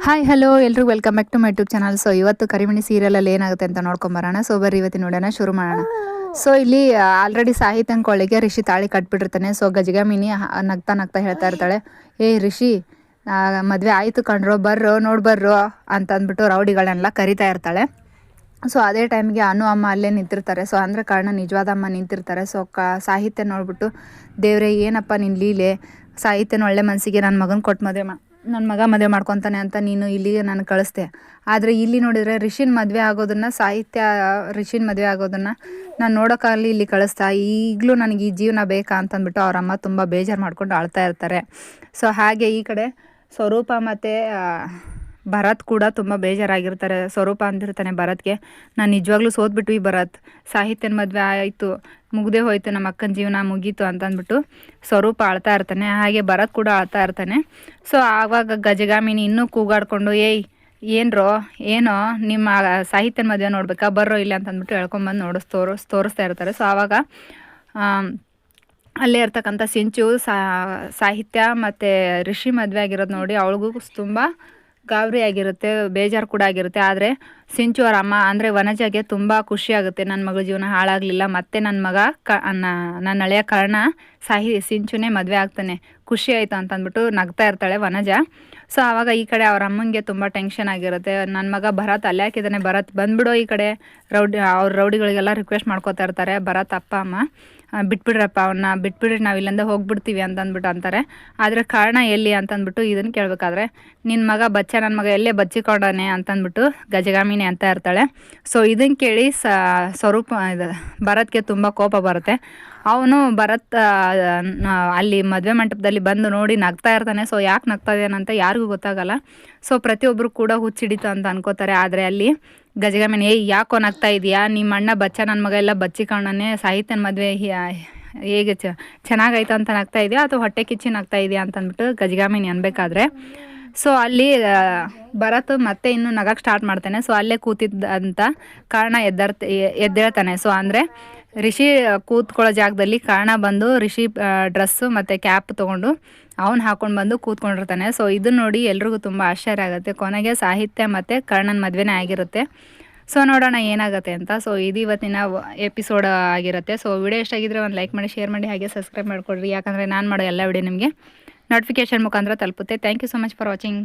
Hi hello ಎಲ್ರಿಗೂ welcome back to my YouTube channel. So ಇವತ್ತು ಕರಿಮಣಿ ಸೀರಿಯಲಲ್ಲಿ ಏನಾಗುತ್ತೆ ಅಂತ ನೋಡ್ಕೊಂಬರೋಣ. ಸೊ ಬರ್ರಿ ಇವತ್ತಿನ ನೋಡೋಣ, ಶುರು ಮಾಡೋಣ. ಸೊ ಇಲ್ಲಿ ಆಲ್ರೆಡಿ ಸಾಹಿತ್ಯನ ಕೊಳ್ಳಿಗೆ ರಿಷಿ ತಾಳಿ ಕಟ್ಬಿಟ್ಟಿರ್ತಾನೆ. ಸೊ ಗಜಗಾಮಿನಿ ನಗ್ತಾ ನಗ್ತಾ ಹೇಳ್ತಾ ಇರ್ತಾಳೆ, ಏಯ್ ರಿಷಿ ಮದುವೆ ಆಯಿತು ಕಣ್ರೋ, ಬರ್ರೋ ಬರ್ರೋ ಅಂತ ಅಂದ್ಬಿಟ್ಟು ರೌಡಿಗಳನ್ನೆಲ್ಲ ಕರಿತಾ ಇರ್ತಾಳೆ. ಸೊ ಅದೇ ಟೈಮ್ಗೆ ಅನು ಅಮ್ಮ ಅಲ್ಲೇ ನಿಂತಿರ್ತಾರೆ. ಸೊ ಅಂದರೆ ಕಾರಣ ನಿಜವಾದ ಅಮ್ಮ ನಿಂತಿರ್ತಾರೆ. ಸೊ ಸಾಹಿತ್ಯ ನೋಡ್ಬಿಟ್ಟು, ದೇವ್ರೆ ಏನಪ್ಪ ನಿನ್ನ ಲೀಲೆ, ಸಾಹಿತ್ಯನ ಒಳ್ಳೆ ಮನಸ್ಸಿಗೆ ನನ್ನ ಮಗನ ಕೊಟ್ಟು ನನ್ನ ಮಗ ಮದುವೆ ಮಾಡ್ಕೊತಾನೆ ಅಂತ ನೀನು ಇಲ್ಲಿಗೆ ನಾನು ಕಳಿಸ್ದೆ. ಆದರೆ ಇಲ್ಲಿ ನೋಡಿದರೆ ರಿಷಿನ್ ಮದುವೆ ಆಗೋದನ್ನು, ಸಾಹಿತ್ಯ ರಿಷಿನ್ ಮದುವೆ ಆಗೋದನ್ನು ನಾನು ನೋಡೋಕ್ಕಾಗಲಿ ಇಲ್ಲಿ ಕಳಿಸ್ತಾ, ಈಗಲೂ ನನಗೆ ಈ ಜೀವನ ಬೇಕಾ ಅಂತಂದ್ಬಿಟ್ಟು ಅವರಮ್ಮ ತುಂಬ ಬೇಜಾರು ಮಾಡ್ಕೊಂಡು ಅಳ್ತಾ ಇರ್ತಾರೆ. ಸೊ ಹಾಗೆ ಈ ಕಡೆ ಸ್ವರೂಪ ಮತ್ತು ಭರತ್ ಕೂಡ ತುಂಬ ಬೇಜಾರಾಗಿರ್ತಾರೆ. ಸ್ವರೂಪ ಅಂದಿರ್ತಾನೆ ಭರತ್ಗೆ, ನಾನು ನಿಜವಾಗ್ಲೂ ಸೋತ್ಬಿಟ್ವಿ ಭರತ್, ಸಾಹಿತ್ಯನ ಮದುವೆ ಆಯಿತು, ಮುಗ್ದೇ ಹೋಯ್ತು, ನಮ್ಮ ಅಕ್ಕನ ಜೀವನ ಮುಗೀತು ಅಂತಂದ್ಬಿಟ್ಟು ಸ್ವರೂಪ ಅಳ್ತಾ ಇರ್ತಾನೆ. ಹಾಗೆ ಭರತ್ ಕೂಡ ಅಳ್ತಾ ಇರ್ತಾನೆ. ಸೊ ಆವಾಗ ಗಜಗಾಮಿನಿ ಇನ್ನೂ ಕೂಗಾಡ್ಕೊಂಡು, ಏಯ್ ಏನೋ ನಿಮ್ಮ ಸಾಹಿತ್ಯನ ಮದುವೆ ನೋಡ್ಬೇಕಾ, ಬರ್ರೋ ಇಲ್ಲ ಅಂತಂದ್ಬಿಟ್ಟು ಹೇಳ್ಕೊಂಬಂದು ತೋರಿಸ್ತಾ ಇರ್ತಾರೆ. ಸೊ ಆವಾಗ ಅಲ್ಲೇ ಇರ್ತಕ್ಕಂಥ ಸಿಂಚು ಸಾಹಿತ್ಯ ಮತ್ತು ರಿಷಿ ಮದುವೆ ಆಗಿರೋದು ನೋಡಿ ಅವಳಿಗೂ ತುಂಬ ಗಾಬರಿ ಆಗಿರುತ್ತೆ, ಬೇಜಾರು ಕೂಡ ಆಗಿರುತ್ತೆ. ಆದರೆ ಸಿಂಚು ಅವ್ರ ಅಮ್ಮ ಅಂದರೆ ವನಜಾಗೆ ತುಂಬ ಖುಷಿಯಾಗುತ್ತೆ, ನನ್ನ ಮಗಳ ಜೀವನ ಹಾಳಾಗಲಿಲ್ಲ, ಮತ್ತು ನನ್ನ ಮಗ ನನ್ನ ಹಳೆಯ ಕಾರಣ ಸಿಂಚುನೇ ಮದುವೆ ಆಗ್ತಾನೆ, ಖುಷಿ ಆಯಿತು ಅಂತಂದ್ಬಿಟ್ಟು ನಗ್ತಾ ಇರ್ತಾಳೆ ವನಜ. ಸೊ ಆವಾಗ ಈ ಕಡೆ ಅವ್ರ ಅಮ್ಮಂಗೆ ತುಂಬ ಟೆನ್ಷನ್ ಆಗಿರುತ್ತೆ, ನನ್ನ ಮಗ ಭರತ್ ಅಲ್ಲೇ ಹಾಕಿದ್ದಾನೆ, ಭರತ್ ಬಂದ್ಬಿಡೋ ಈ ಕಡೆ, ಅವ್ರ ರೌಡಿಗಳಿಗೆಲ್ಲ ರಿಕ್ವೆಸ್ಟ್ ಮಾಡ್ಕೋತಾ ಇರ್ತಾರೆ ಭರತ್ ಅಪ್ಪ ಅಮ್ಮ, ಬಿಟ್ಬಿಡ್ರಪ್ಪ ಅವನ್ನ, ಬಿಟ್ಬಿಡ್ರಿ, ನಾವು ಇಲ್ಲಿಂದ ಹೋಗ್ಬಿಡ್ತೀವಿ ಅಂತಂದ್ಬಿಟ್ಟು ಅಂತಾರೆ. ಆದರೆ ಕಾರಣ ಎಲ್ಲಿ ಅಂತಂದ್ಬಿಟ್ಟು ಇದನ್ನು ಕೇಳಬೇಕಾದ್ರೆ, ನಿನ್ನ ಮಗ ನನ್ನ ಮಗ ಎಲ್ಲೇ ಬಚ್ಚಿಕೊಂಡಾನೆ ಅಂತಂದ್ಬಿಟ್ಟು ಗಜಗಾಮಿನಿ ಅಂತ ಇರ್ತಾಳೆ. ಸೊ ಇದನ್ನು ಕೇಳಿ ಸ್ವರೂಪ ಭರತ್ಗೆ ತುಂಬ ಕೋಪ ಬರುತ್ತೆ. ಅವನು ಭರತ್ ಅಲ್ಲಿ ಮದುವೆ ಮಂಟಪದಲ್ಲಿ ಬಂದು ನೋಡಿ ನಗ್ತಾ ಇರ್ತಾನೆ. ಸೊ ಯಾಕೆ ನಗ್ತಾ ಇದ್ದಾನಂತ ಯಾರಿಗೂ ಗೊತ್ತಾಗಲ್ಲ. ಸೊ ಪ್ರತಿಯೊಬ್ಬರು ಕೂಡ ಹುಚ್ಚಿಡಿತು ಅಂತ ಅನ್ಕೋತಾರೆ. ಆದರೆ ಅಲ್ಲಿ ಗಜಗಾಮಿನಿ, ಯಾಕೋ ನಗ್ತಾ ಇದೆಯಾ, ನಿಮ್ಮ ಅಣ್ಣ ನನ್ನ ಮಗ ಎಲ್ಲ ಬಚ್ಚಿಕೊಂಡನೆ, ಸಾಹಿತ್ಯನ ಮದುವೆ ಹೇಗೆ ಚೆನ್ನಾಗಾಯ್ತು ಅಂತ ನಗ್ತಾ ಇದೆಯಾ ಅಥವಾ ಹೊಟ್ಟೆ ಕಿಚ್ಚಿ ನಗ್ತಾ ಇದೆಯಾ ಅಂತಂದ್ಬಿಟ್ಟು ಗಜಗಾಮಿನಿ ಅನ್ಬೇಕಾದ್ರೆ, ಸೊ ಅಲ್ಲಿ ಭರತ್ ಮತ್ತೆ ಇನ್ನೂ ನಗಕ್ಕೆ ಸ್ಟಾರ್ಟ್ ಮಾಡ್ತಾನೆ. ಸೊ ಅಲ್ಲೇ ಕೂತಿದ್ದಂತ ಕಾರಣ ಎದ್ದೇಳ್ತಾನೆ. ಸೊ ಅಂದರೆ ರಿಷಿ ಕೂತ್ಕೊಳ್ಳೋ ಜಾಗದಲ್ಲಿ ಕಾರಣ ಬಂದು ರಿಷಿ ಡ್ರೆಸ್ಸು ಮತ್ತು ಕ್ಯಾಪ್ ತೊಗೊಂಡು ಅವ್ನು ಹಾಕ್ಕೊಂಡು ಬಂದು ಕೂತ್ಕೊಂಡಿರ್ತಾನೆ. ಸೊ ಇದನ್ನು ನೋಡಿ ಎಲ್ರಿಗೂ ತುಂಬ ಆಶ್ಚರ್ಯ ಆಗುತ್ತೆ. ಕೊನೆಗೆ ಸಾಹಿತ್ಯ ಮತ್ತು ಕರ್ಣನ ಮದುವೆನೇ ಆಗಿರುತ್ತೆ. ಸೊ ನೋಡೋಣ ಏನಾಗುತ್ತೆ ಅಂತ. ಸೊ ಇದು ಇವತ್ತಿನ ಎಪಿಸೋಡ್ ಆಗಿರುತ್ತೆ. ಸೊ ವಿಡಿಯೋ ಇಷ್ಟ ಆಗಿದ್ರೆ ಒಂದು ಲೈಕ್ ಮಾಡಿ, ಶೇರ್ ಮಾಡಿ, ಹಾಗೆ ಸಬ್ಸ್ಕ್ರೈಬ್ ಮಾಡಿಕೊಡ್ರಿ. ಯಾಕಂದರೆ ನಾನು ಮಾಡೋ ಎಲ್ಲ ವಿಡಿಯೋ ನಿಮಗೆ ನೋಟಿಫಿಕೇಷನ್ ಮುಖಾಂತರ ತಲುಪುತ್ತೆ. Thank you so much for watching.